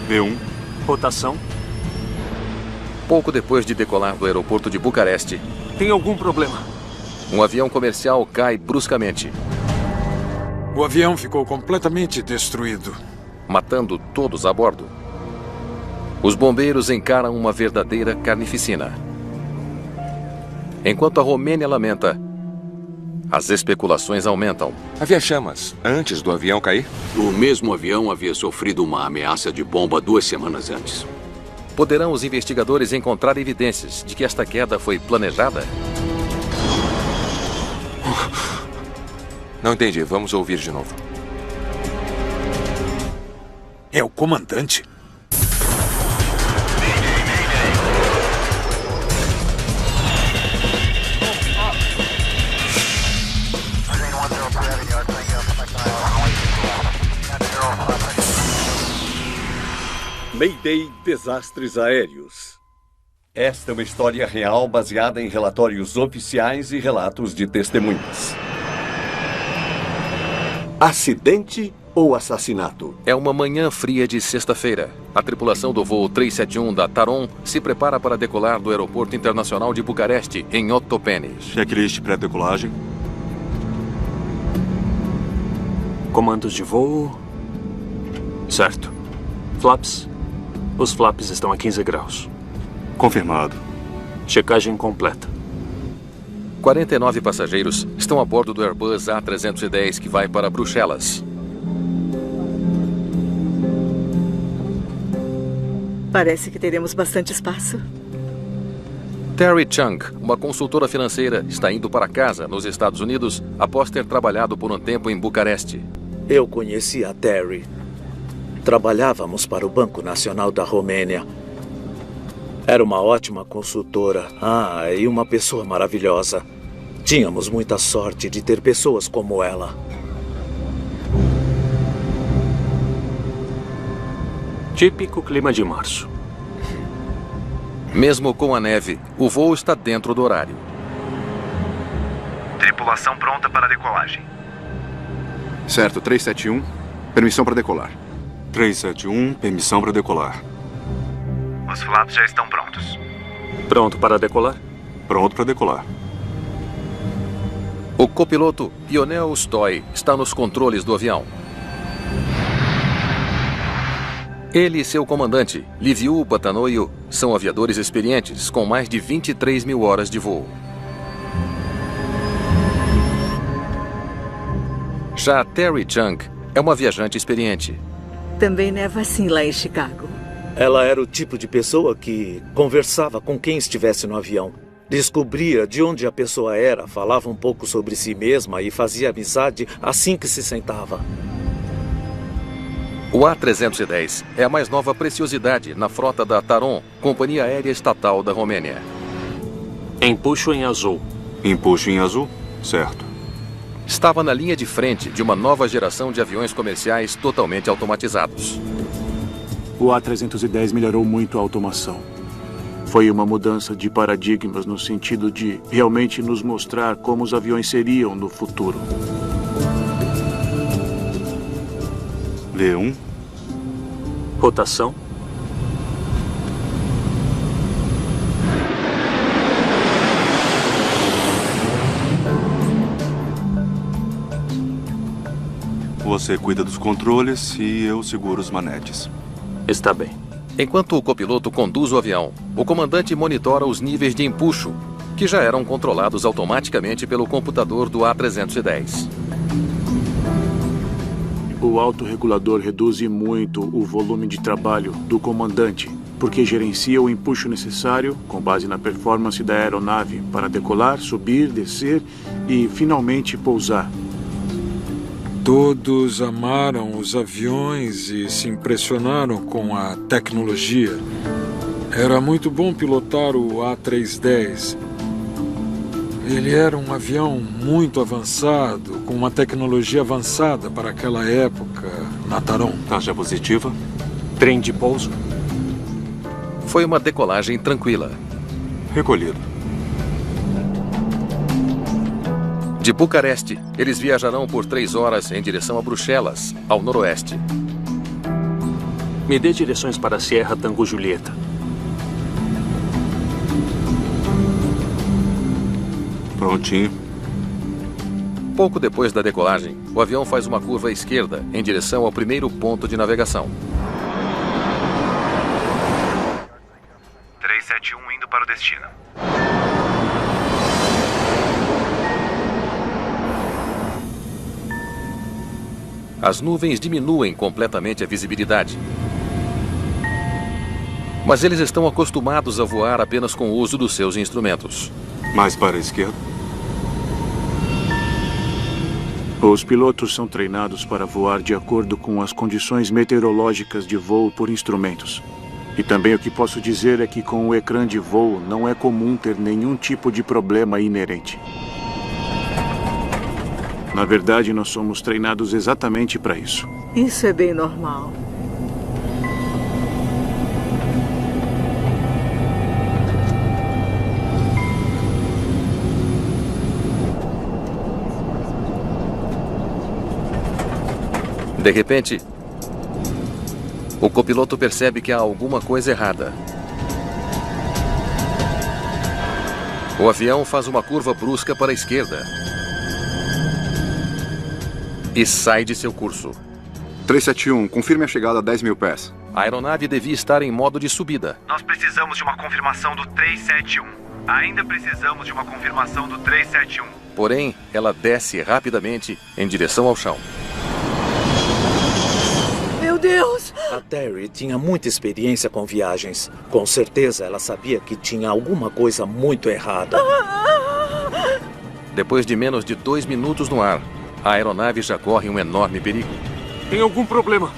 V1. Rotação. Pouco depois de decolar do aeroporto de Bucareste, Tem algum problema? um avião comercial cai bruscamente, O avião ficou completamente destruído. matando todos a bordo. Os bombeiros encaram uma verdadeira carnificina. Enquanto a Romênia lamenta, as especulações aumentam. Havia chamas antes do avião cair? O mesmo avião havia sofrido uma ameaça de bomba 2 semanas antes. Poderão os investigadores encontrar evidências de que esta queda foi planejada? Não entendi. Vamos ouvir de novo. É o comandante. Mayday Desastres Aéreos. Esta é uma história real baseada em relatórios oficiais e relatos de testemunhas. Acidente ou assassinato? É uma manhã fria de sexta-feira. A tripulação do voo 371 da Taron se prepara para decolar do Aeroporto Internacional de Bucareste, em Ottopenis. Checklist pré-decolagem. Comandos de voo. Certo. Flaps. Os flaps estão a 15 graus. Confirmado. Checagem completa. 49 passageiros estão a bordo do Airbus A310 que vai para Bruxelas. Parece que teremos bastante espaço. Terry Chung, uma consultora financeira, está indo para casa, nos Estados Unidos, após ter trabalhado por um tempo em Bucareste. Eu conheci a Terry. Trabalhávamos para o Banco Nacional da Romênia. Era uma ótima consultora. E uma pessoa maravilhosa. Tínhamos muita sorte de ter pessoas como ela. Típico clima de março. Mesmo com a neve, o voo está dentro do horário. Tripulação pronta para decolagem. Certo, 371. Permissão para decolar. 371, permissão para decolar. Os flaps já estão prontos. Pronto para decolar? Pronto para decolar. O copiloto Ionel Stoy está nos controles do avião. Ele e seu comandante, Liviu Batanoio, são aviadores experientes com mais de 23 mil horas de voo. Já Terry Chung é uma viajante experiente. Também neva assim lá em Chicago. Ela era o tipo de pessoa que conversava com quem estivesse no avião. Descobria de onde a pessoa era, falava um pouco sobre si mesma e fazia amizade assim que se sentava. O A310 é a mais nova preciosidade na frota da Taron, companhia aérea estatal da Romênia. Empuxo em azul. Empuxo em azul? Certo. Estava na linha de frente de uma nova geração de aviões comerciais totalmente automatizados. O A310 melhorou muito a automação. Foi uma mudança de paradigmas no sentido de realmente nos mostrar como os aviões seriam no futuro. V1. Rotação. Você cuida dos controles e eu seguro os manetes. Está bem. Enquanto o copiloto conduz o avião, o comandante monitora os níveis de empuxo, que já eram controlados automaticamente pelo computador do A310. O autorregulador reduz muito o volume de trabalho do comandante, porque gerencia o empuxo necessário, com base na performance da aeronave, para decolar, subir, descer e, finalmente, pousar. Todos amaram os aviões e se impressionaram com a tecnologia. Era muito bom pilotar o A310. Ele era um avião muito avançado, com uma tecnologia avançada para aquela época, na Taron. Taxa positiva? Trem de pouso? Foi uma decolagem tranquila. Recolhido. De Bucareste, eles viajarão por 3 horas em direção a Bruxelas, ao noroeste. Me dê direções para a Sierra Tango Julieta. Prontinho. Pouco depois da decolagem, o avião faz uma curva à esquerda em direção ao primeiro ponto de navegação. 371 indo para o destino. As nuvens diminuem completamente a visibilidade. Mas eles estão acostumados a voar apenas com o uso dos seus instrumentos. Mais para a esquerda. Os pilotos são treinados para voar de acordo com as condições meteorológicas de voo por instrumentos. E também o que posso dizer é que com o ecrã de voo não é comum ter nenhum tipo de problema inerente. Na verdade, nós somos treinados exatamente para isso. Isso é bem normal. De repente, o copiloto percebe que há alguma coisa errada. O avião faz uma curva brusca para a esquerda e sai de seu curso. 371, confirme a chegada a 10 mil pés. A aeronave devia estar em modo de subida. Nós precisamos de uma confirmação do 371. Ainda precisamos de uma confirmação do 371. Porém, ela desce rapidamente em direção ao chão. Meu Deus! A Terry tinha muita experiência com viagens. Com certeza ela sabia que tinha alguma coisa muito errada. Depois de menos de 2 minutos no ar, a aeronave já corre um enorme perigo. Tem algum problema?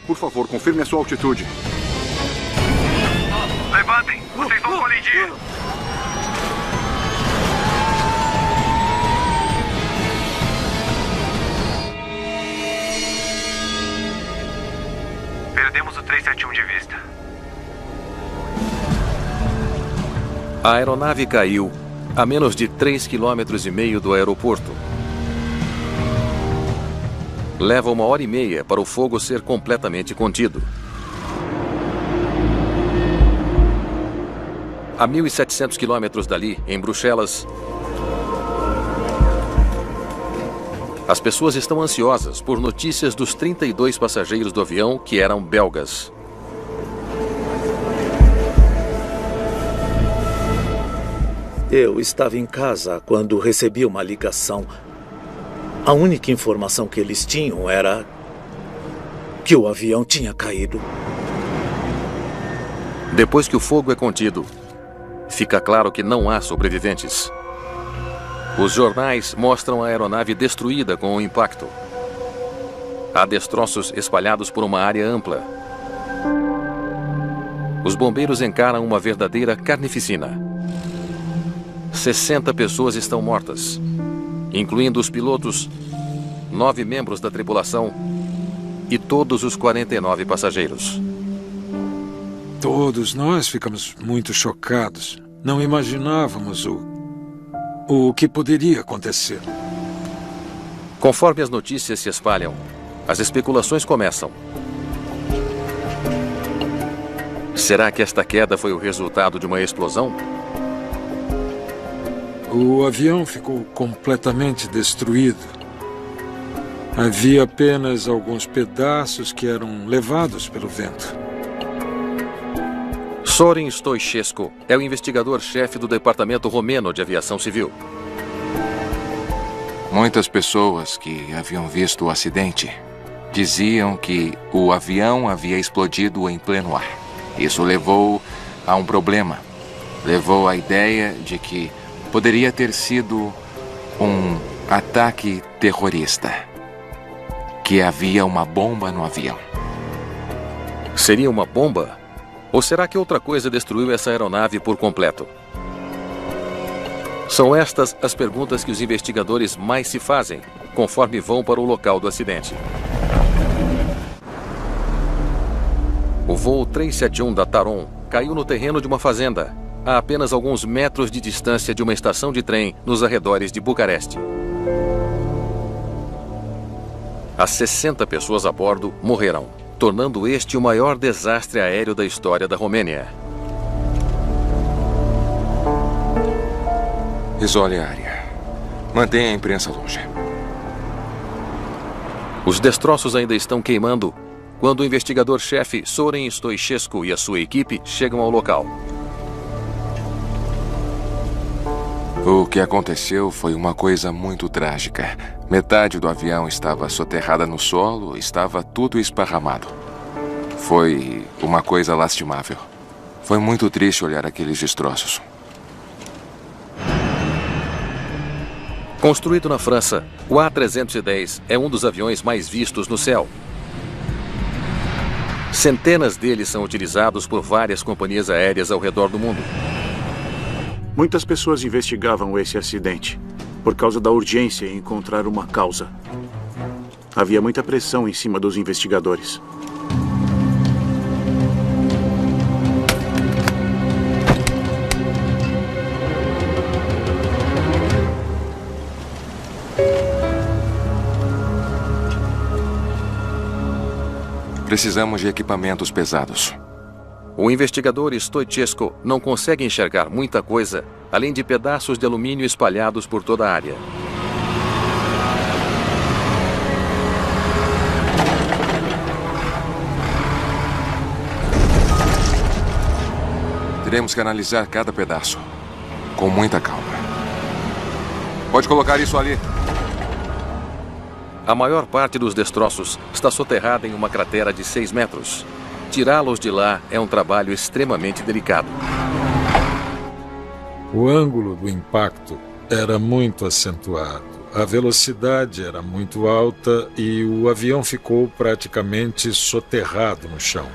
Por favor, confirme a sua altitude. Levantem! Vocês vão colidir! Perdemos o 371 de vista. A aeronave caiu a menos de 3,5 km do aeroporto. Leva 1h30 para o fogo ser completamente contido. A 1.700 quilômetros dali, em Bruxelas, as pessoas estão ansiosas por notícias dos 32 passageiros do avião que eram belgas. Eu estava em casa quando recebi uma ligação. A única informação que eles tinham era que o avião tinha caído. Depois que o fogo é contido, fica claro que não há sobreviventes. Os jornais mostram a aeronave destruída com o impacto. Há destroços espalhados por uma área ampla. Os bombeiros encaram uma verdadeira carnificina. 60 pessoas estão mortas, incluindo os pilotos, 9 membros da tripulação e todos os 49 passageiros. Todos nós ficamos muito chocados. Não imaginávamos o que poderia acontecer. Conforme as notícias se espalham, as especulações começam. Será que esta queda foi o resultado de uma explosão? O avião ficou completamente destruído. Havia apenas alguns pedaços que eram levados pelo vento. Sorin Stoichescu é o investigador-chefe do Departamento Romeno de Aviação Civil. Muitas pessoas que haviam visto o acidente diziam que o avião havia explodido em pleno ar. Isso levou a um problema. Levou à ideia de que poderia ter sido um ataque terrorista. Que havia uma bomba no avião. Seria uma bomba? Ou será que outra coisa destruiu essa aeronave por completo? São estas as perguntas que os investigadores mais se fazem conforme vão para o local do acidente. O voo 371 da Taron caiu no terreno de uma fazenda, a apenas alguns metros de distância de uma estação de trem nos arredores de Bucareste. As 60 pessoas a bordo morreram, tornando este o maior desastre aéreo da história da Romênia. Isole a área. Mantenha a imprensa longe. Os destroços ainda estão queimando quando o investigador-chefe Soren Stoichescu e a sua equipe chegam ao local. O que aconteceu foi uma coisa muito trágica. Metade do avião estava soterrada no solo, estava tudo esparramado. Foi uma coisa lastimável. Foi muito triste olhar aqueles destroços. Construído na França, o A310 é um dos aviões mais vistos no céu. Centenas deles são utilizados por várias companhias aéreas ao redor do mundo. Muitas pessoas investigavam esse acidente por causa da urgência em encontrar uma causa. Havia muita pressão em cima dos investigadores. Precisamos de equipamentos pesados. O investigador Stoichescu não consegue enxergar muita coisa, além de pedaços de alumínio espalhados por toda a área. Teremos que analisar cada pedaço, com muita calma. Pode colocar isso ali. A maior parte dos destroços está soterrada em uma cratera de 6 metros. Tirá-los de lá é um trabalho extremamente delicado. O ângulo do impacto era muito acentuado. A velocidade era muito alta e o avião ficou praticamente soterrado no chão.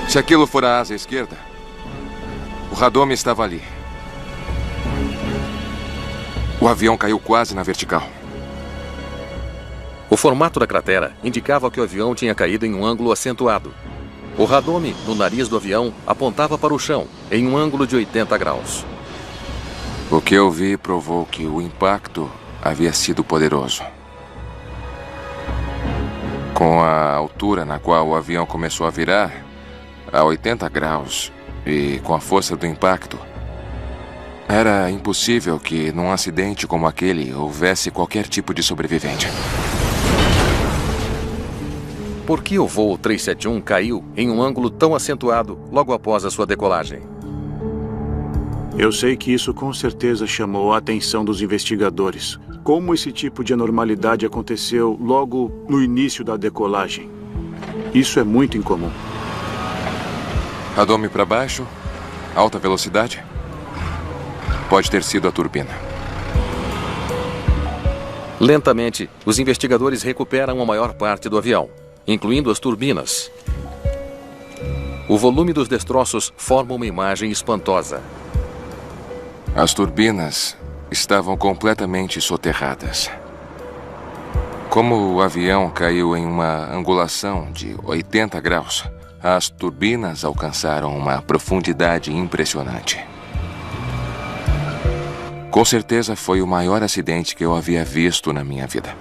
Se aquilo for a asa esquerda, o radome estava ali. O avião caiu quase na vertical. O formato da cratera indicava que o avião tinha caído em um ângulo acentuado. O radome no nariz do avião apontava para o chão, em um ângulo de 80 graus. O que eu vi provou que o impacto havia sido poderoso. Com a altura na qual o avião começou a virar, a 80 graus, e com a força do impacto, era impossível que, num acidente como aquele, houvesse qualquer tipo de sobrevivente. Por que o voo 371 caiu em um ângulo tão acentuado logo após a sua decolagem? Eu sei que isso com certeza chamou a atenção dos investigadores. Como esse tipo de anormalidade aconteceu logo no início da decolagem? Isso é muito incomum. Radome para baixo, alta velocidade. Pode ter sido a turbina. Lentamente, os investigadores recuperam a maior parte do avião, incluindo as turbinas. O volume dos destroços forma uma imagem espantosa. As turbinas estavam completamente soterradas. Como o avião caiu em uma angulação de 80 graus, as turbinas alcançaram uma profundidade impressionante. Com certeza foi o maior acidente que eu havia visto na minha vida.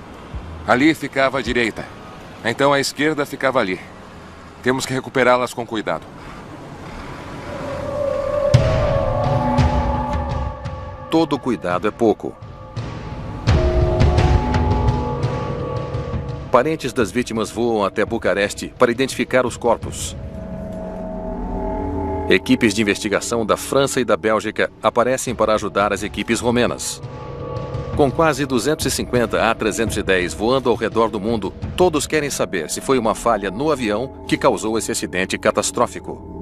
Ali ficava a direita. Então a esquerda ficava ali. Temos que recuperá-las com cuidado. Todo cuidado é pouco. Parentes das vítimas voam até Bucareste para identificar os corpos. Equipes de investigação da França e da Bélgica aparecem para ajudar as equipes romenas. Com quase 250 A310 voando ao redor do mundo, todos querem saber se foi uma falha no avião que causou esse acidente catastrófico.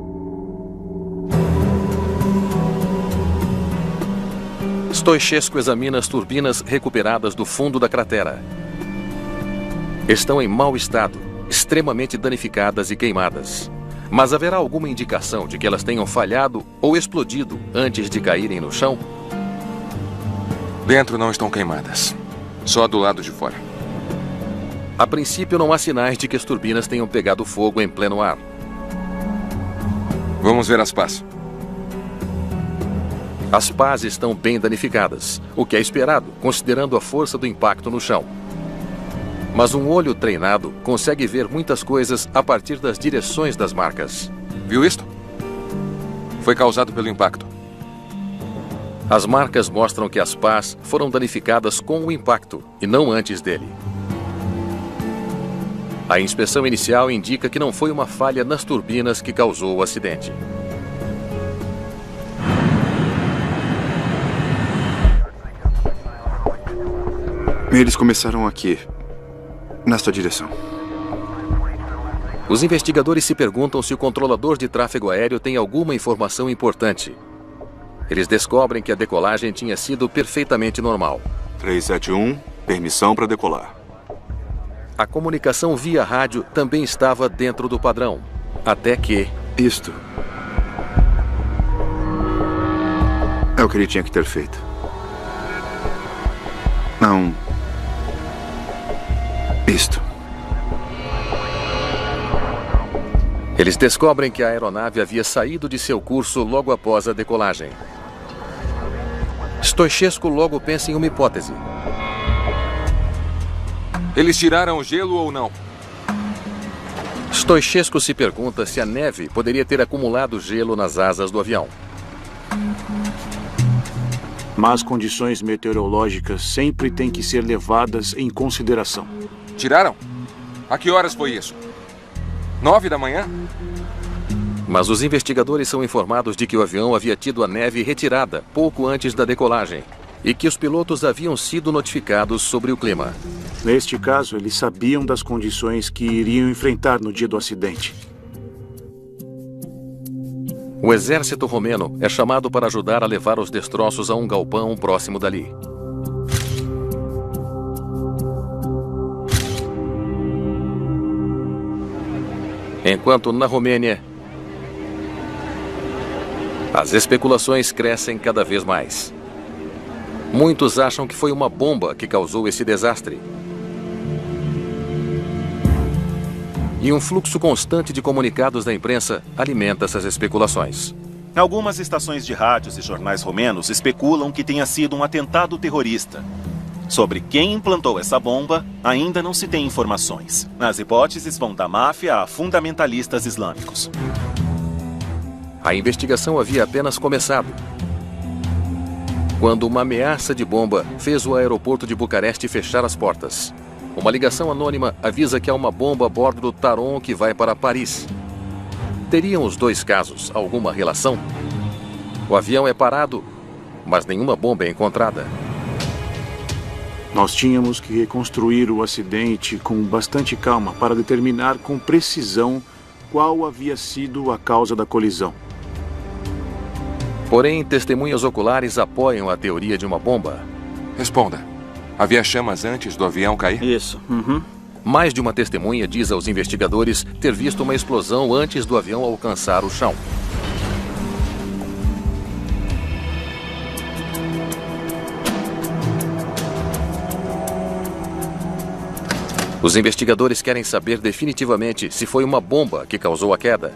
Stoichescu examina as turbinas recuperadas do fundo da cratera. Estão em mau estado, extremamente danificadas e queimadas. Mas haverá alguma indicação de que elas tenham falhado ou explodido antes de caírem no chão? Dentro não estão queimadas. Só do lado de fora. A princípio, não há sinais de que as turbinas tenham pegado fogo em pleno ar. Vamos ver as pás. As pás estão bem danificadas, o que é esperado, considerando a força do impacto no chão. Mas um olho treinado consegue ver muitas coisas a partir das direções das marcas. Viu isto? Foi causado pelo impacto. As marcas mostram que as pás foram danificadas com o impacto e não antes dele. A inspeção inicial indica que não foi uma falha nas turbinas que causou o acidente. Eles começaram aqui, nesta direção. Os investigadores se perguntam se o controlador de tráfego aéreo tem alguma informação importante. Eles descobrem que a decolagem tinha sido perfeitamente normal. 371, permissão para decolar. A comunicação via rádio também estava dentro do padrão. Até que... Isto é o que ele tinha que ter feito. Não... Isto. Eles descobrem que a aeronave havia saído de seu curso logo após a decolagem. Stoichescu logo pensa em uma hipótese. Eles tiraram o gelo ou não? Stoichescu se pergunta se a neve poderia ter acumulado gelo nas asas do avião. Mas condições meteorológicas sempre têm que ser levadas em consideração. Tiraram? A que horas foi isso? 9 da manhã? Mas os investigadores são informados de que o avião havia tido a neve retirada pouco antes da decolagem e que os pilotos haviam sido notificados sobre o clima. Neste caso, eles sabiam das condições que iriam enfrentar no dia do acidente. O exército romeno é chamado para ajudar a levar os destroços a um galpão próximo dali. Enquanto na Romênia, as especulações crescem cada vez mais. Muitos acham que foi uma bomba que causou esse desastre. E um fluxo constante de comunicados da imprensa alimenta essas especulações. Algumas estações de rádios e jornais romenos especulam que tenha sido um atentado terrorista. Sobre quem implantou essa bomba, ainda não se tem informações. As hipóteses vão da máfia a fundamentalistas islâmicos. A investigação havia apenas começado, quando uma ameaça de bomba fez o aeroporto de Bucareste fechar as portas. Uma ligação anônima avisa que há uma bomba a bordo do Taron que vai para Paris. Teriam os dois casos alguma relação? O avião é parado, mas nenhuma bomba é encontrada. Nós tínhamos que reconstruir o acidente com bastante calma para determinar com precisão qual havia sido a causa da colisão. Porém, testemunhas oculares apoiam a teoria de uma bomba. Responda. Havia chamas antes do avião cair? Isso. Mais de uma testemunha diz aos investigadores ter visto uma explosão antes do avião alcançar o chão. Os investigadores querem saber definitivamente se foi uma bomba que causou a queda.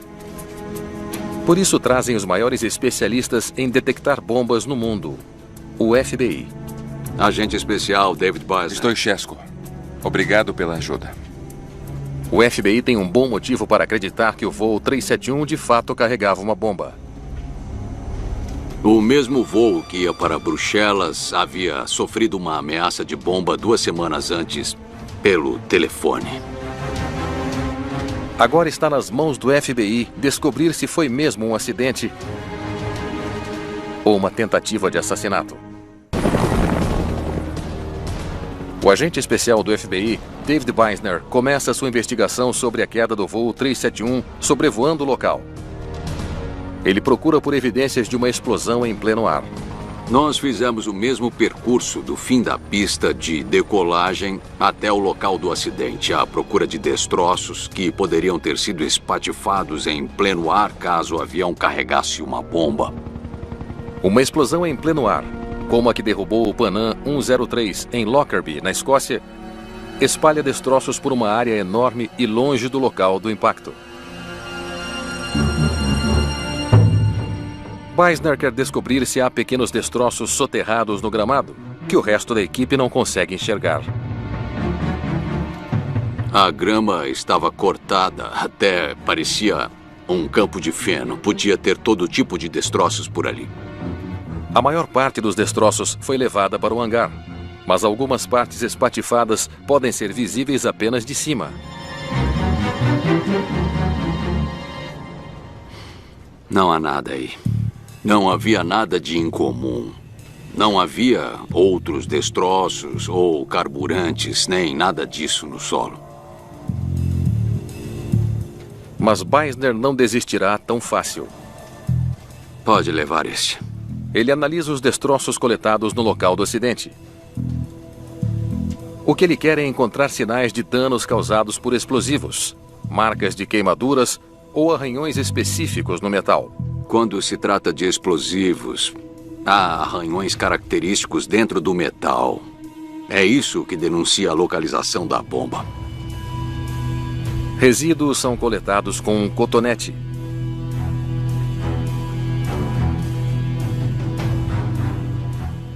Por isso trazem os maiores especialistas em detectar bombas no mundo, o FBI. Agente especial David Beisner. Stoichescu. Obrigado pela ajuda. O FBI tem um bom motivo para acreditar que o voo 371 de fato carregava uma bomba. O mesmo voo que ia para Bruxelas havia sofrido uma ameaça de bomba 2 semanas antes, pelo telefone. Agora está nas mãos do FBI descobrir se foi mesmo um acidente ou uma tentativa de assassinato. O agente especial do FBI, David Beisner, começa sua investigação sobre a queda do voo 371 sobrevoando o local. Ele procura por evidências de uma explosão em pleno ar. Nós fizemos o mesmo percurso do fim da pista de decolagem até o local do acidente, à procura de destroços que poderiam ter sido espatifados em pleno ar caso o avião carregasse uma bomba. Uma explosão em pleno ar como a que derrubou o Panam 103 em Lockerbie, na Escócia, espalha destroços por uma área enorme e longe do local do impacto. Beisner quer descobrir se há pequenos destroços soterrados no gramado, que o resto da equipe não consegue enxergar. A grama estava cortada, até parecia um campo de feno. Podia ter todo tipo de destroços por ali. A maior parte dos destroços foi levada para o hangar, mas algumas partes espatifadas podem ser visíveis apenas de cima. Não há nada aí. Não havia nada de incomum. Não havia outros destroços ou carburantes, nem nada disso no solo. Mas Beisner não desistirá tão fácil. Pode levar este. Ele analisa os destroços coletados no local do acidente. O que ele quer é encontrar sinais de danos causados por explosivos, marcas de queimaduras ou arranhões específicos no metal. Quando se trata de explosivos, há arranhões característicos dentro do metal. É isso que denuncia a localização da bomba. Resíduos são coletados com um cotonete.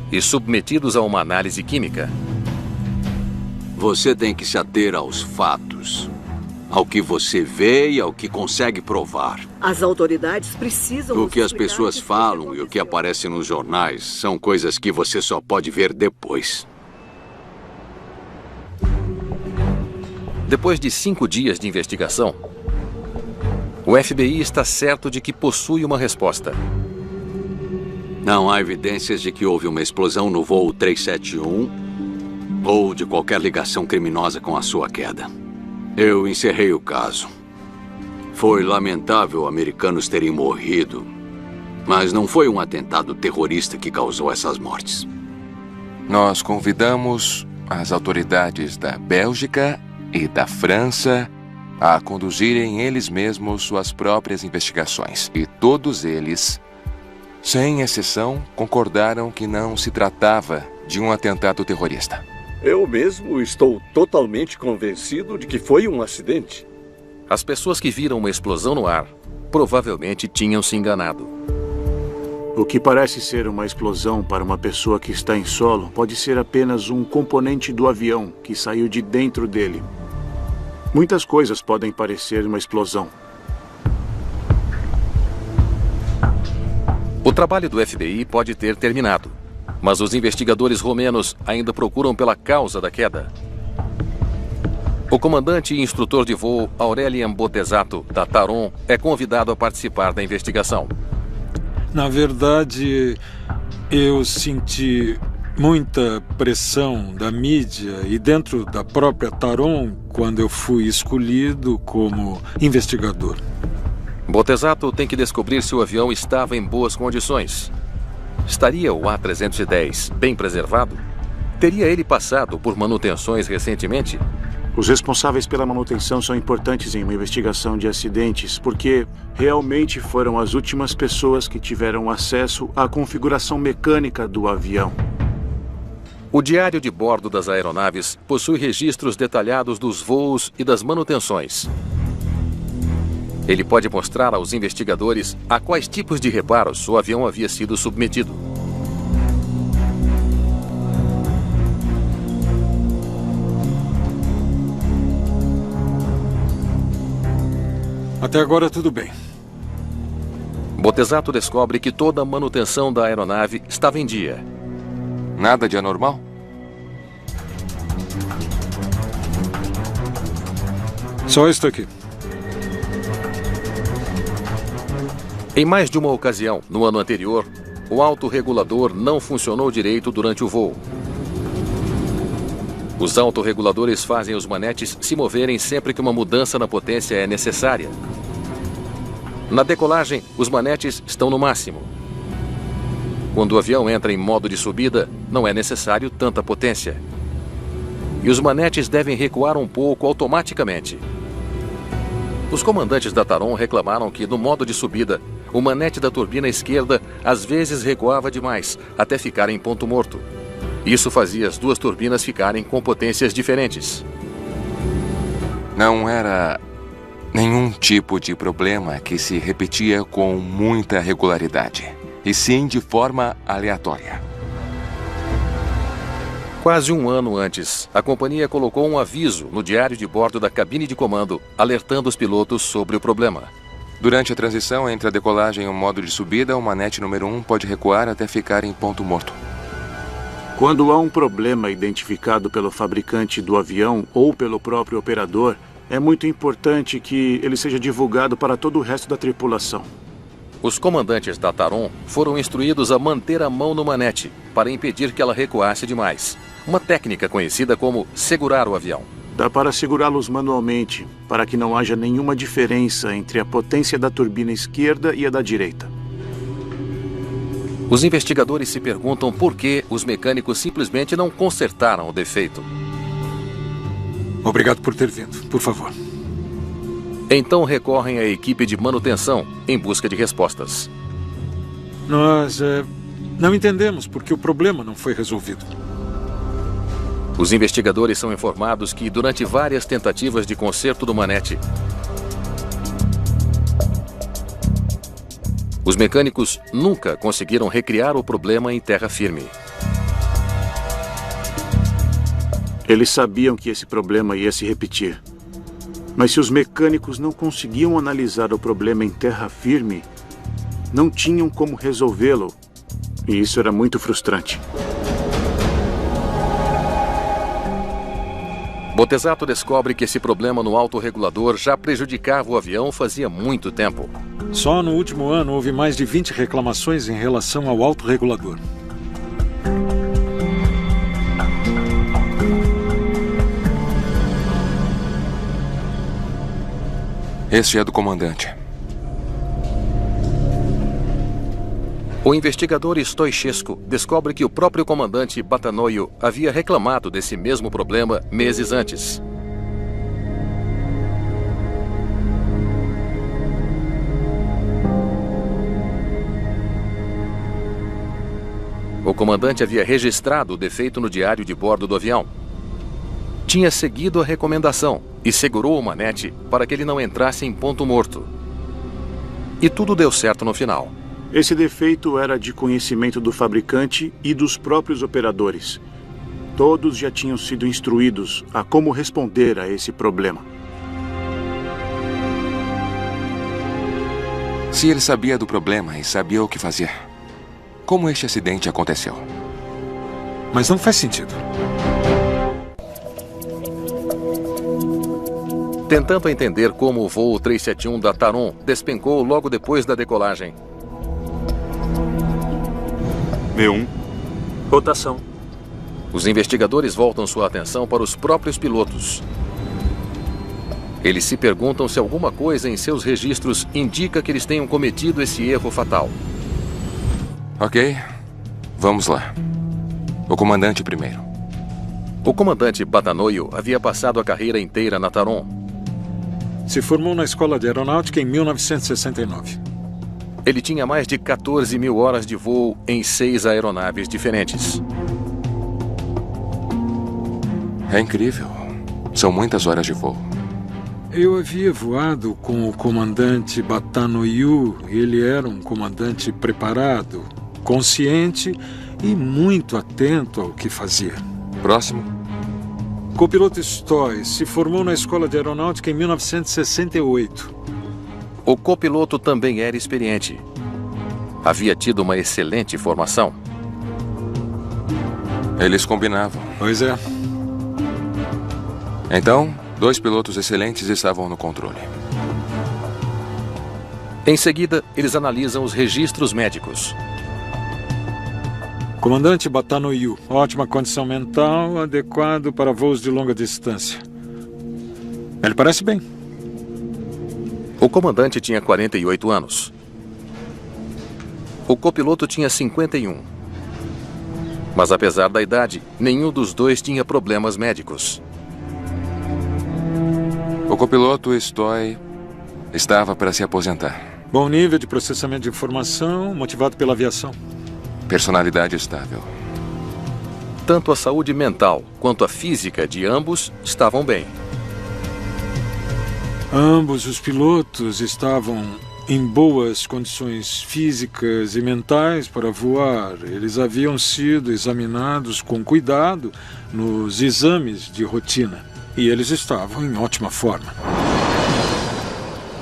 E submetidos a uma análise química. Você tem que se ater aos fatos, ao que você vê e ao que consegue provar. As autoridades precisam... O que as pessoas falam e o que aparece nos jornais são coisas que você só pode ver depois. Depois de 5 dias de investigação, o FBI está certo de que possui uma resposta. Não há evidências de que houve uma explosão no voo 371 ou de qualquer ligação criminosa com a sua queda. Eu encerrei o caso. Foi lamentável americanos terem morrido, mas não foi um atentado terrorista que causou essas mortes. Nós convidamos as autoridades da Bélgica e da França a conduzirem eles mesmos suas próprias investigações. E todos eles, sem exceção, concordaram que não se tratava de um atentado terrorista. Eu mesmo estou totalmente convencido de que foi um acidente. As pessoas que viram uma explosão no ar provavelmente tinham se enganado. O que parece ser uma explosão para uma pessoa que está em solo pode ser apenas um componente do avião que saiu de dentro dele. Muitas coisas podem parecer uma explosão. O trabalho do FBI pode ter terminado, mas os investigadores romenos ainda procuram pela causa da queda. O comandante e instrutor de voo Aurelian Botesato, da Taron, é convidado a participar da investigação. Na verdade, eu senti muita pressão da mídia e dentro da própria Taron quando eu fui escolhido como investigador. Botesato tem que descobrir se o avião estava em boas condições. Estaria o A310 bem preservado? Teria ele passado por manutenções recentemente? Os responsáveis pela manutenção são importantes em uma investigação de acidentes, porque realmente foram as últimas pessoas que tiveram acesso à configuração mecânica do avião. O diário de bordo das aeronaves possui registros detalhados dos voos e das manutenções. Ele pode mostrar aos investigadores a quais tipos de reparos o avião havia sido submetido. Até agora tudo bem. Botesato descobre que toda a manutenção da aeronave estava em dia. Nada de anormal? Só isso aqui. Em mais de uma ocasião, no ano anterior, o autorregulador não funcionou direito durante o voo. Os autorreguladores fazem os manetes se moverem sempre que uma mudança na potência é necessária. Na decolagem, os manetes estão no máximo. Quando o avião entra em modo de subida, não é necessário tanta potência. E os manetes devem recuar um pouco automaticamente. Os comandantes da Taron reclamaram que, no modo de subida, o manete da turbina esquerda às vezes recuava demais, até ficar em ponto morto. Isso fazia as duas turbinas ficarem com potências diferentes. Não era nenhum tipo de problema que se repetia com muita regularidade, e sim de forma aleatória. Quase um ano antes, a companhia colocou um aviso no diário de bordo da cabine de comando, alertando os pilotos sobre o problema. Durante a transição entre a decolagem e o modo de subida, o manete número 1 pode recuar até ficar em ponto morto. Quando há um problema identificado pelo fabricante do avião ou pelo próprio operador, é muito importante que ele seja divulgado para todo o resto da tripulação. Os comandantes da Taron foram instruídos a manter a mão no manete para impedir que ela recuasse demais. Uma técnica conhecida como segurar o avião. Dá para segurá-los manualmente, para que não haja nenhuma diferença entre a potência da turbina esquerda e a da direita. Os investigadores se perguntam por que os mecânicos simplesmente não consertaram o defeito. Obrigado por ter vindo. Por favor. Então recorrem à equipe de manutenção em busca de respostas. Nós não entendemos porque o problema não foi resolvido. Os investigadores são informados que, durante várias tentativas de conserto do manete, os mecânicos nunca conseguiram recriar o problema em terra firme. Eles sabiam que esse problema ia se repetir. Mas se os mecânicos não conseguiam analisar o problema em terra firme, não tinham como resolvê-lo. E isso era muito frustrante. Botesato descobre que esse problema no autorregulador já prejudicava o avião fazia muito tempo. Só no último ano houve mais de 20 reclamações em relação ao autorregulador. Este é do comandante. O investigador Stoichescu descobre que o próprio comandante Batanoio havia reclamado desse mesmo problema meses antes. O comandante havia registrado o defeito no diário de bordo do avião. Tinha seguido a recomendação e segurou o manete para que ele não entrasse em ponto morto. E tudo deu certo no final. Esse defeito era de conhecimento do fabricante e dos próprios operadores. Todos já tinham sido instruídos a como responder a esse problema. Se ele sabia do problema e sabia o que fazer, como este acidente aconteceu? Mas não faz sentido. Tentando entender como o voo 371 da Taron despencou logo depois da decolagem. B1. Rotação. Os investigadores voltam sua atenção para os próprios pilotos. Eles se perguntam se alguma coisa em seus registros indica que eles tenham cometido esse erro fatal. Ok, vamos lá. O comandante primeiro. O comandante Batanoio havia passado a carreira inteira na Taron. Se formou na Escola de Aeronáutica em 1969. Ele tinha mais de 14 mil horas de voo em 6 aeronaves diferentes. É incrível. São muitas horas de voo. Eu havia voado com o comandante Batanoyu. Ele era um comandante preparado, consciente e muito atento ao que fazia. Próximo. Copiloto Stoy se formou na Escola de Aeronáutica em 1968. O copiloto também era experiente. Havia tido uma excelente formação. Eles combinavam. Pois é. Então, 2 pilotos excelentes estavam no controle. Em seguida, eles analisam os registros médicos. Comandante Batanoyu, ótima condição mental, adequado para voos de longa distância. Ele parece bem. O comandante tinha 48 anos. O copiloto tinha 51. Mas apesar da idade, nenhum dos dois tinha problemas médicos. O copiloto Stoy estava para se aposentar. Bom nível de processamento de informação, motivado pela aviação. Personalidade estável. Tanto a saúde mental quanto a física de ambos estavam bem. Ambos os pilotos estavam em boas condições físicas e mentais para voar. Eles haviam sido examinados com cuidado nos exames de rotina. E eles estavam em ótima forma.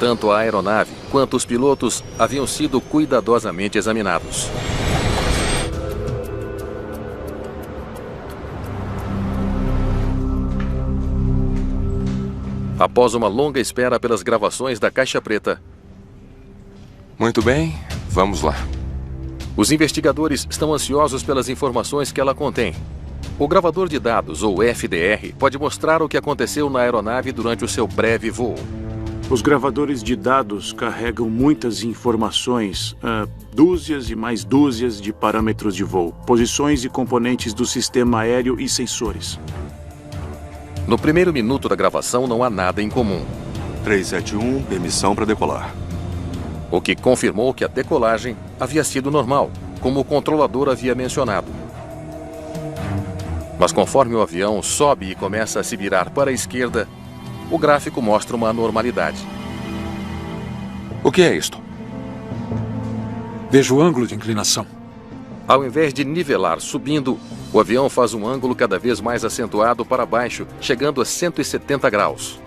Tanto a aeronave quanto os pilotos haviam sido cuidadosamente examinados. Após uma longa espera pelas gravações da Caixa Preta. Muito bem, vamos lá. Os investigadores estão ansiosos pelas informações que ela contém. O gravador de dados, ou FDR, pode mostrar o que aconteceu na aeronave durante o seu breve voo. Os gravadores de dados carregam muitas informações, dúzias e mais dúzias de parâmetros de voo, posições e componentes do sistema aéreo e sensores. No primeiro minuto da gravação não há nada em comum. 371, permissão para decolar. O que confirmou que a decolagem havia sido normal, como o controlador havia mencionado. Mas conforme o avião sobe e começa a se virar para a esquerda, o gráfico mostra uma anormalidade. O que é isto? Veja o ângulo de inclinação. Ao invés de nivelar subindo, o avião faz um ângulo cada vez mais acentuado para baixo, chegando a 170 graus.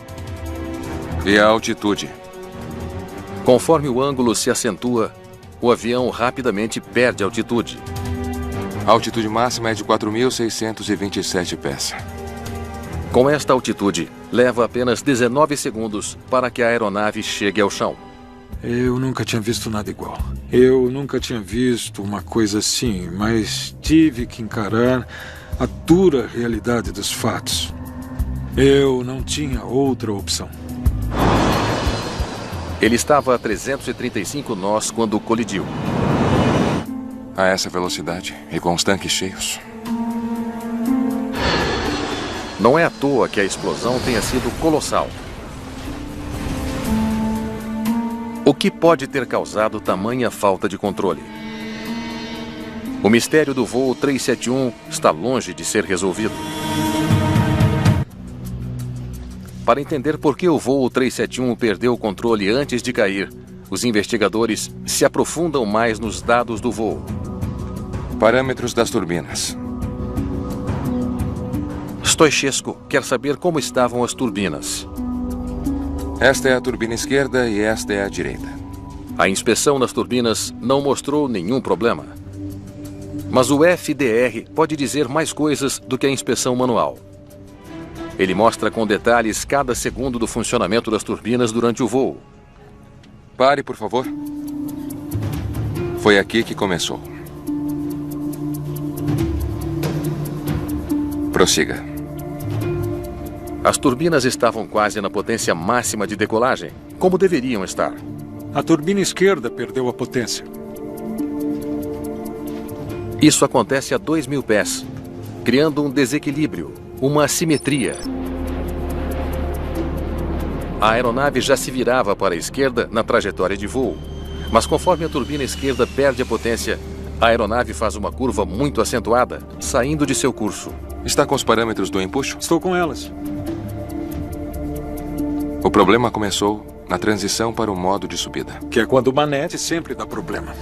E a altitude? Conforme o ângulo se acentua, o avião rapidamente perde altitude. A altitude máxima é de 4.627 pés. Com esta altitude, leva apenas 19 segundos para que a aeronave chegue ao chão. Eu nunca tinha visto nada igual. Eu nunca tinha visto uma coisa assim, mas tive que encarar a dura realidade dos fatos. Eu não tinha outra opção. Ele estava a 335 nós quando colidiu. A essa velocidade e com os tanques cheios. Não é à toa que a explosão tenha sido colossal. O que pode ter causado tamanha falta de controle? O mistério do voo 371 está longe de ser resolvido. Para entender por que o voo 371 perdeu o controle antes de cair, os investigadores se aprofundam mais nos dados do voo. Parâmetros das turbinas. Stoichescu quer saber como estavam as turbinas. Esta é a turbina esquerda e esta é a direita. A inspeção nas turbinas não mostrou nenhum problema. Mas o FDR pode dizer mais coisas do que a inspeção manual. Ele mostra com detalhes cada segundo do funcionamento das turbinas durante o voo. Pare, por favor. Foi aqui que começou. Prossiga. As turbinas estavam quase na potência máxima de decolagem, como deveriam estar. A turbina esquerda perdeu a potência. Isso acontece a 2.000 pés, criando um desequilíbrio, uma assimetria. A aeronave já se virava para a esquerda na trajetória de voo, mas conforme a turbina esquerda perde a potência, a aeronave faz uma curva muito acentuada, saindo de seu curso. Está com os parâmetros do empuxo? Estou com elas. O problema começou na transição para o modo de subida. Que é quando o manete sempre dá problema.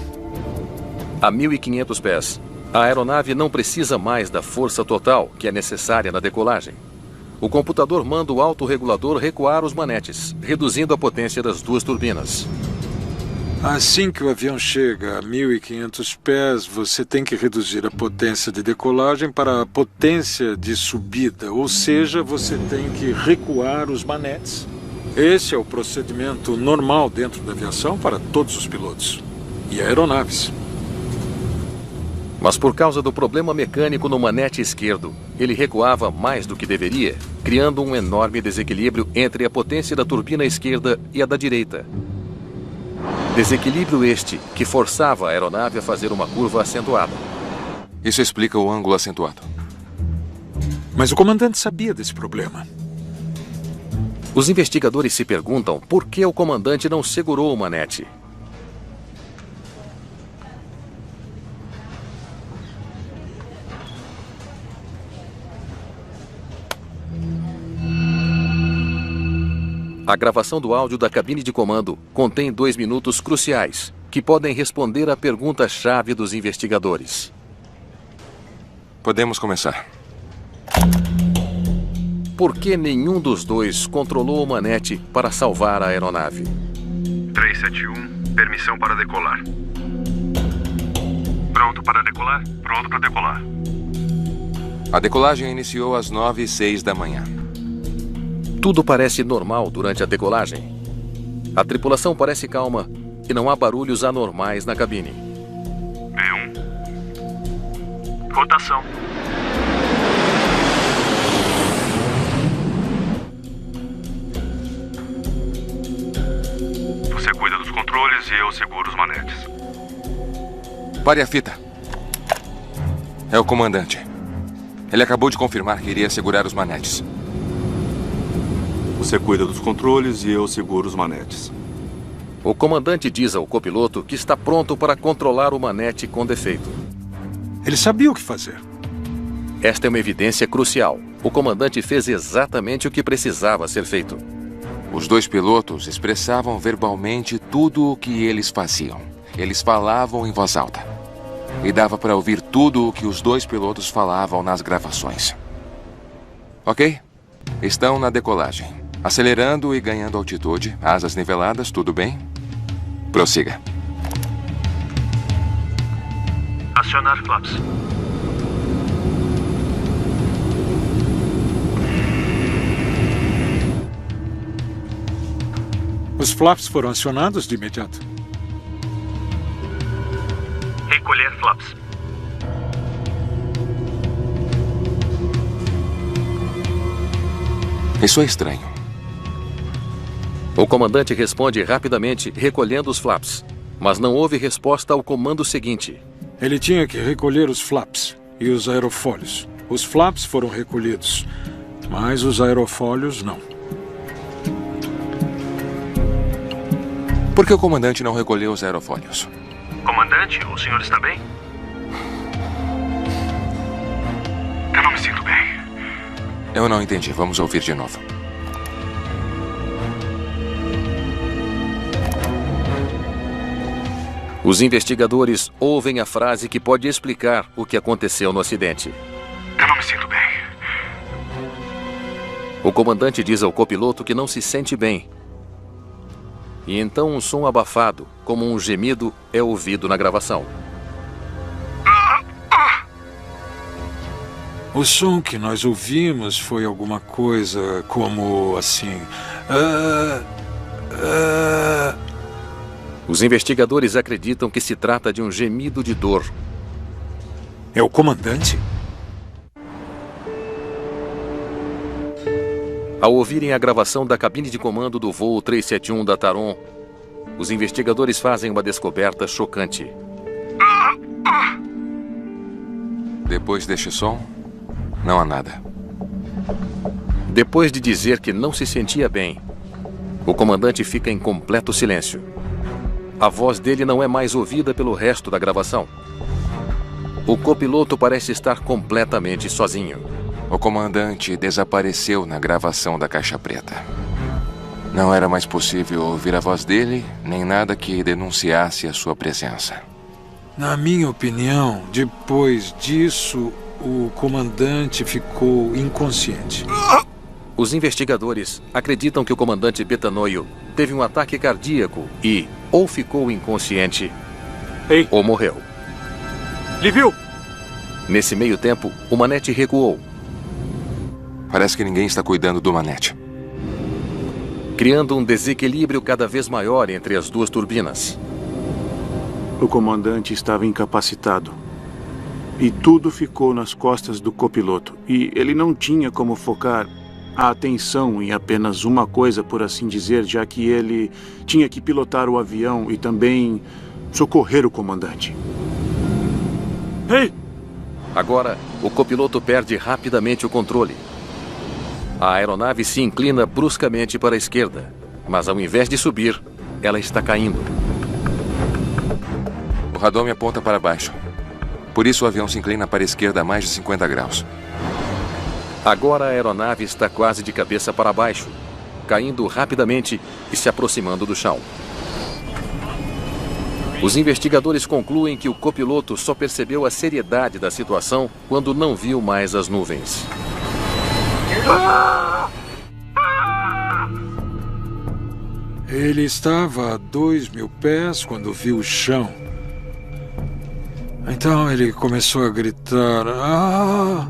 A 1.500 pés, a aeronave não precisa mais da força total que é necessária na decolagem. O computador manda o autorregulador recuar os manetes, reduzindo a potência das duas turbinas. Assim que o avião chega a 1.500 pés, você tem que reduzir a potência de decolagem para a potência de subida, ou seja, você tem que recuar os manetes. Esse é o procedimento normal dentro da aviação para todos os pilotos e aeronaves. Mas por causa do problema mecânico no manete esquerdo, ele recuava mais do que deveria, criando um enorme desequilíbrio entre a potência da turbina esquerda e a da direita. Desequilíbrio este que forçava a aeronave a fazer uma curva acentuada. Isso explica o ângulo acentuado. Mas o comandante sabia desse problema. Os investigadores se perguntam por que o comandante não segurou o manete. A gravação do áudio da cabine de comando contém 2 minutos cruciais, que podem responder à pergunta-chave dos investigadores. Podemos começar. Por que nenhum dos dois controlou o manete para salvar a aeronave? 371, permissão para decolar. Pronto para decolar? Pronto para decolar. A decolagem iniciou às 9h06 da manhã. Tudo parece normal durante a decolagem. A tripulação parece calma e não há barulhos anormais na cabine. B1. Rotação. Você cuida dos controles e eu seguro os manetes. Pare a fita. É o comandante. Ele acabou de confirmar que iria segurar os manetes. Você cuida dos controles e eu seguro os manetes. O comandante diz ao copiloto que está pronto para controlar o manete com defeito. Ele sabia o que fazer. Esta é uma evidência crucial. O comandante fez exatamente o que precisava ser feito. Os 2 pilotos expressavam verbalmente tudo o que eles faziam. Eles falavam em voz alta. E dava para ouvir tudo o que os 2 pilotos falavam nas gravações. Ok? Estão na decolagem. Acelerando e ganhando altitude. Asas niveladas, tudo bem? Prossiga. Acionar flaps. Os flaps foram acionados de imediato. Recolher flaps. Isso é estranho. O comandante responde rapidamente, recolhendo os flaps. Mas não houve resposta ao comando seguinte. Ele tinha que recolher os flaps e os aerofólios. Os flaps foram recolhidos, mas os aerofólios não. Por que o comandante não recolheu os aerofólios? Comandante, o senhor está bem? Eu não me sinto bem. Eu não entendi. Vamos ouvir de novo. Os investigadores ouvem a frase que pode explicar o que aconteceu no acidente. Eu não me sinto bem. O comandante diz ao copiloto que não se sente bem. E então um som abafado, como um gemido, é ouvido na gravação. O som que nós ouvimos foi alguma coisa como assim... Os investigadores acreditam que se trata de um gemido de dor. É o comandante? Ao ouvirem a gravação da cabine de comando do voo 371 da Taron, os investigadores fazem uma descoberta chocante. Depois deste som, não há nada. Depois de dizer que não se sentia bem, o comandante fica em completo silêncio. A voz dele não é mais ouvida pelo resto da gravação. O copiloto parece estar completamente sozinho. O comandante desapareceu na gravação da caixa preta. Não era mais possível ouvir a voz dele, nem nada que denunciasse a sua presença. Na minha opinião, depois disso, o comandante ficou inconsciente. Os investigadores acreditam que o comandante Betanoio teve um ataque cardíaco e ou ficou inconsciente ou morreu. Liviu! Nesse meio tempo, o manete recuou. Parece que ninguém está cuidando do manete. Criando um desequilíbrio cada vez maior entre as 2 turbinas. O comandante estava incapacitado. E tudo ficou nas costas do copiloto. E ele não tinha como focar a atenção em apenas uma coisa, por assim dizer, já que ele tinha que pilotar o avião e também socorrer o comandante. Ei! Agora, o copiloto perde rapidamente o controle. A aeronave se inclina bruscamente para a esquerda, mas ao invés de subir, ela está caindo. O radome aponta para baixo. Por isso o avião se inclina para a esquerda a mais de 50 graus. Agora a aeronave está quase de cabeça para baixo, caindo rapidamente e se aproximando do chão. Os investigadores concluem que o copiloto só percebeu a seriedade da situação quando não viu mais as nuvens. Ele estava a 2.000 pés quando viu o chão. Então ele começou a gritar: "Ah!"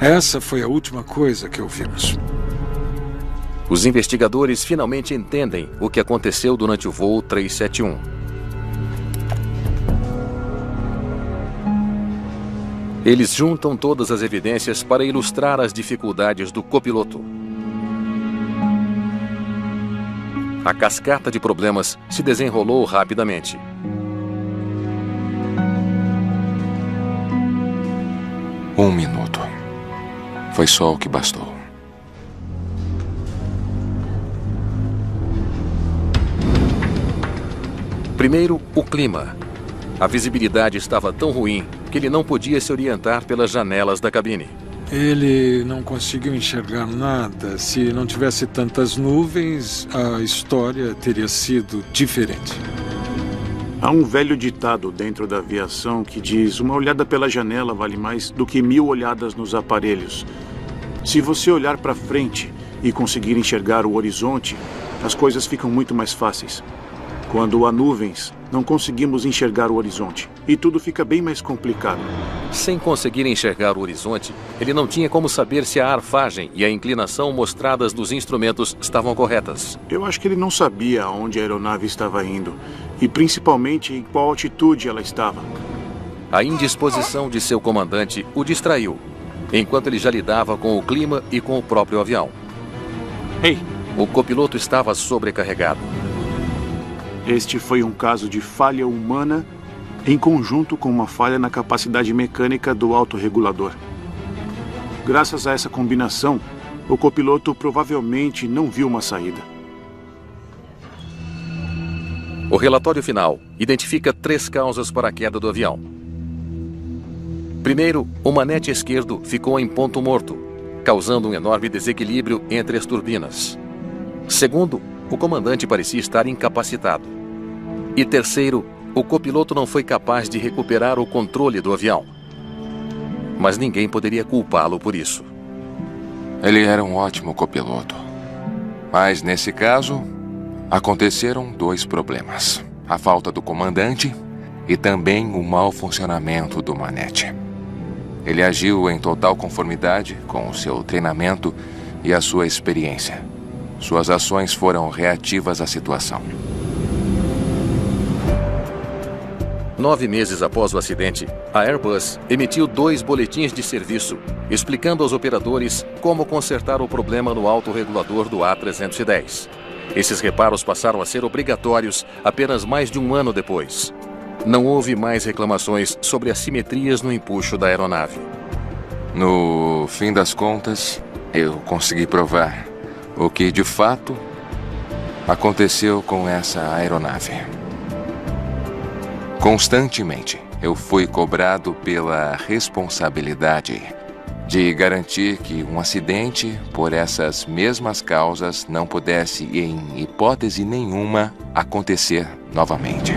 Essa foi a última coisa que ouvimos. Os investigadores finalmente entendem o que aconteceu durante o voo 371. Eles juntam todas as evidências para ilustrar as dificuldades do copiloto. A cascata de problemas se desenrolou rapidamente. Um minuto. Foi só o que bastou. Primeiro, o clima. A visibilidade estava tão ruim que ele não podia se orientar pelas janelas da cabine. Ele não conseguiu enxergar nada. Se não tivesse tantas nuvens, a história teria sido diferente. Há um velho ditado dentro da aviação que diz: uma olhada pela janela vale mais do que 1000 olhadas nos aparelhos. Se você olhar para frente e conseguir enxergar o horizonte, as coisas ficam muito mais fáceis. Quando há nuvens, não conseguimos enxergar o horizonte e tudo fica bem mais complicado. Sem conseguir enxergar o horizonte, ele não tinha como saber se a arfagem e a inclinação mostradas nos instrumentos estavam corretas. Eu acho que ele não sabia aonde a aeronave estava indo e principalmente em qual altitude ela estava. A indisposição de seu comandante o distraiu, enquanto ele já lidava com o clima e com o próprio avião. Ei! O copiloto estava sobrecarregado. Este foi um caso de falha humana em conjunto com uma falha na capacidade mecânica do autorregulador. Graças a essa combinação, o copiloto provavelmente não viu uma saída. O relatório final identifica 3 causas para a queda do avião. Primeiro, o manete esquerdo ficou em ponto morto, causando um enorme desequilíbrio entre as turbinas. Segundo, o comandante parecia estar incapacitado. E terceiro, o copiloto não foi capaz de recuperar o controle do avião. Mas ninguém poderia culpá-lo por isso. Ele era um ótimo copiloto. Mas nesse caso, aconteceram 2 problemas: a falta do comandante e também o mau funcionamento do manete. Ele agiu em total conformidade com o seu treinamento e a sua experiência. Suas ações foram reativas à situação. 9 meses após o acidente, a Airbus emitiu 2 boletins de serviço, explicando aos operadores como consertar o problema no autorregulador do A310. Esses reparos passaram a ser obrigatórios apenas mais de um ano depois. Não houve mais reclamações sobre assimetrias no empuxo da aeronave. No fim das contas, eu consegui provar o que, de fato, aconteceu com essa aeronave. Constantemente, eu fui cobrado pela responsabilidade de garantir que um acidente por essas mesmas causas não pudesse, em hipótese nenhuma, acontecer novamente.